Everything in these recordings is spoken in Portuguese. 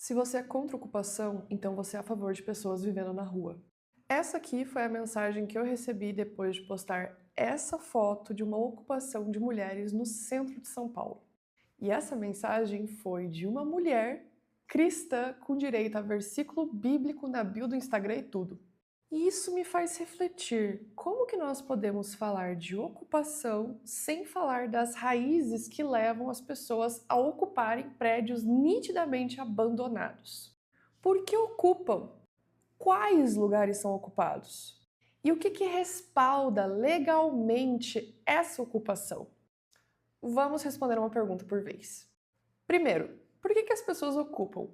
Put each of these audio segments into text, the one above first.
Se você é contra a ocupação, então você é a favor de pessoas vivendo na rua. Essa aqui foi a mensagem que eu recebi depois de postar essa foto de uma ocupação de mulheres no centro de São Paulo. E essa mensagem foi de uma mulher cristã com direito a versículo bíblico na bio do Instagram e tudo. E isso me faz refletir, como que nós podemos falar de ocupação sem falar das raízes que levam as pessoas a ocuparem prédios nitidamente abandonados? Por que ocupam? Quais lugares são ocupados? E o que respalda legalmente essa ocupação? Vamos responder uma pergunta por vez. Primeiro, por que as pessoas ocupam?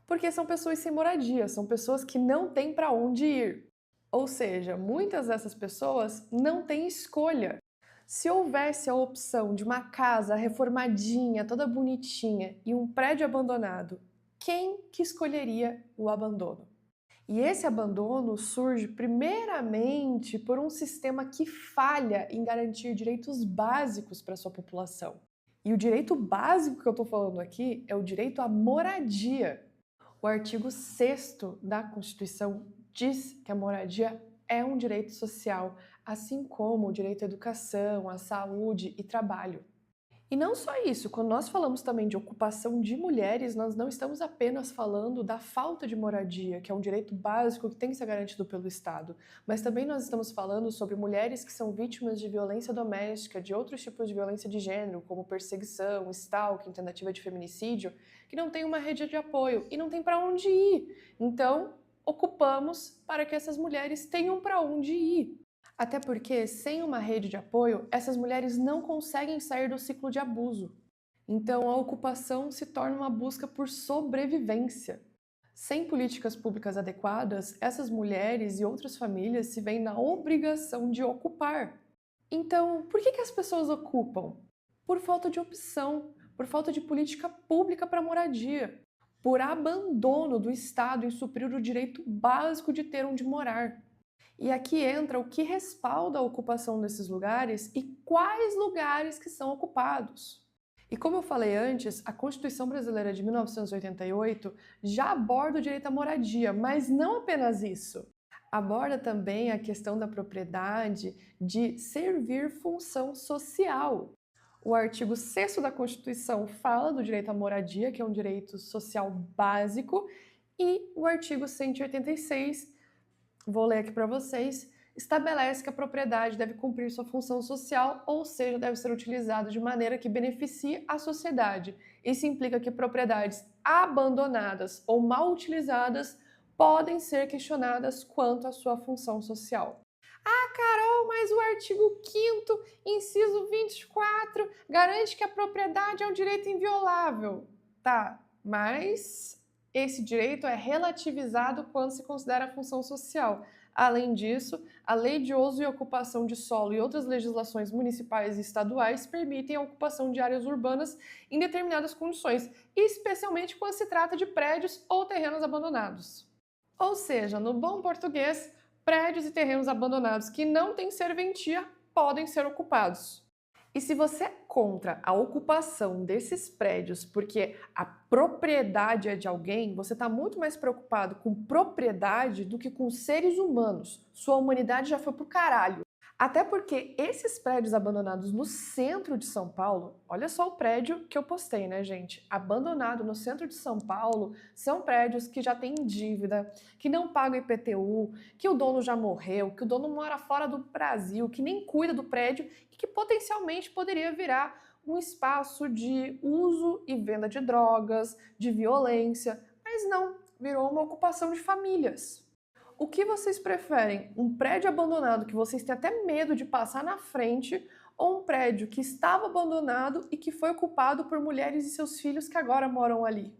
Porque são pessoas sem moradia, são pessoas que não têm para onde ir. Ou seja, muitas dessas pessoas não têm escolha. Se houvesse a opção de uma casa reformadinha, toda bonitinha e um prédio abandonado, quem que escolheria o abandono? E esse abandono surge primeiramente por um sistema que falha em garantir direitos básicos para sua população. E o direito básico que eu estou falando aqui é o direito à moradia. O artigo 6º da Constituição diz que a moradia é um direito social, assim como o direito à educação, à saúde e trabalho. E não só isso, quando nós falamos também de ocupação de mulheres, nós não estamos apenas falando da falta de moradia, que é um direito básico que tem que ser garantido pelo Estado, mas também nós estamos falando sobre mulheres que são vítimas de violência doméstica, de outros tipos de violência de gênero, como perseguição, stalking, tentativa de feminicídio, que não tem uma rede de apoio e não tem para onde ir. Então, ocupamos para que essas mulheres tenham para onde ir. Até porque, sem uma rede de apoio, essas mulheres não conseguem sair do ciclo de abuso. Então, a ocupação se torna uma busca por sobrevivência. Sem políticas públicas adequadas, essas mulheres e outras famílias se veem na obrigação de ocupar. Então, por que as pessoas ocupam? Por falta de opção, por falta de política pública para moradia, por abandono do Estado em suprir o direito básico de ter onde morar. E aqui entra o que respalda a ocupação desses lugares e quais lugares que são ocupados. E como eu falei antes, a Constituição Brasileira de 1988 já aborda o direito à moradia, mas não apenas isso. Aborda também a questão da propriedade de servir função social. O artigo 6º da Constituição fala do direito à moradia, que é um direito social básico, e o artigo 186, vou ler aqui para vocês, estabelece que a propriedade deve cumprir sua função social, ou seja, deve ser utilizada de maneira que beneficie a sociedade. Isso implica que propriedades abandonadas ou mal utilizadas podem ser questionadas quanto à sua função social. Ah, Carol, mas o artigo 5º, inciso 24, garante que a propriedade é um direito inviolável. Tá, mas esse direito é relativizado quando se considera a função social. Além disso, a Lei de Uso e Ocupação de Solo e outras legislações municipais e estaduais permitem a ocupação de áreas urbanas em determinadas condições, especialmente quando se trata de prédios ou terrenos abandonados. Ou seja, no bom português, prédios e terrenos abandonados que não têm serventia podem ser ocupados. E se você é contra a ocupação desses prédios porque a propriedade é de alguém, você está muito mais preocupado com propriedade do que com seres humanos. Sua humanidade já foi pro caralho. Até porque esses prédios abandonados no centro de São Paulo, olha só o prédio que eu postei, né, gente? Abandonado no centro de São Paulo, são prédios que já têm dívida, que não pagam IPTU, que o dono já morreu, que o dono mora fora do Brasil, que nem cuida do prédio e que potencialmente poderia virar um espaço de uso e venda de drogas, de violência, mas não, virou uma ocupação de famílias. O que vocês preferem? Um prédio abandonado que vocês têm até medo de passar na frente ou um prédio que estava abandonado e que foi ocupado por mulheres e seus filhos que agora moram ali?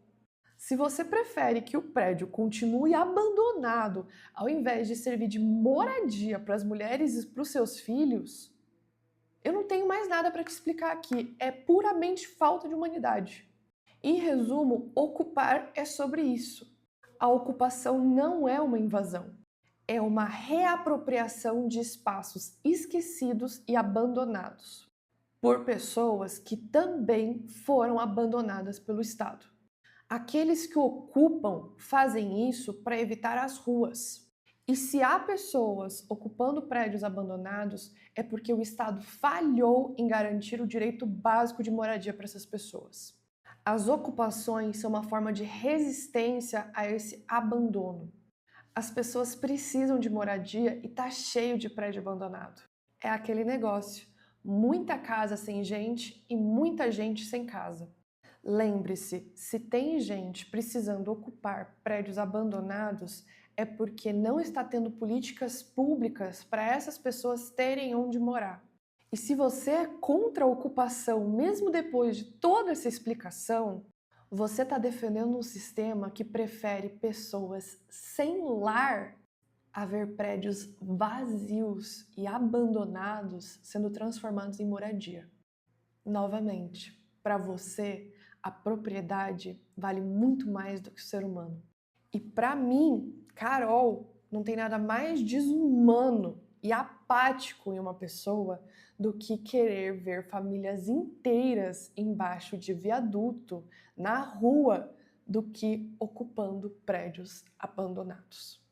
Se você prefere que o prédio continue abandonado ao invés de servir de moradia para as mulheres e para os seus filhos, eu não tenho mais nada para te explicar aqui. É puramente falta de humanidade. Em resumo, ocupar é sobre isso. A ocupação não é uma invasão, é uma reapropriação de espaços esquecidos e abandonados por pessoas que também foram abandonadas pelo Estado. Aqueles que ocupam fazem isso para evitar as ruas. E se há pessoas ocupando prédios abandonados, é porque o Estado falhou em garantir o direito básico de moradia para essas pessoas. As ocupações são uma forma de resistência a esse abandono. As pessoas precisam de moradia e tá cheio de prédio abandonado. É aquele negócio, muita casa sem gente e muita gente sem casa. Lembre-se, se tem gente precisando ocupar prédios abandonados, é porque não está tendo políticas públicas para essas pessoas terem onde morar. E se você é contra a ocupação, mesmo depois de toda essa explicação, você está defendendo um sistema que prefere pessoas sem lar a ver prédios vazios e abandonados sendo transformados em moradia. Novamente, para você, a propriedade vale muito mais do que o ser humano. E para mim, Carol, não tem nada mais desumano e apático em uma pessoa do que querer ver famílias inteiras embaixo de viaduto, na rua, do que ocupando prédios abandonados.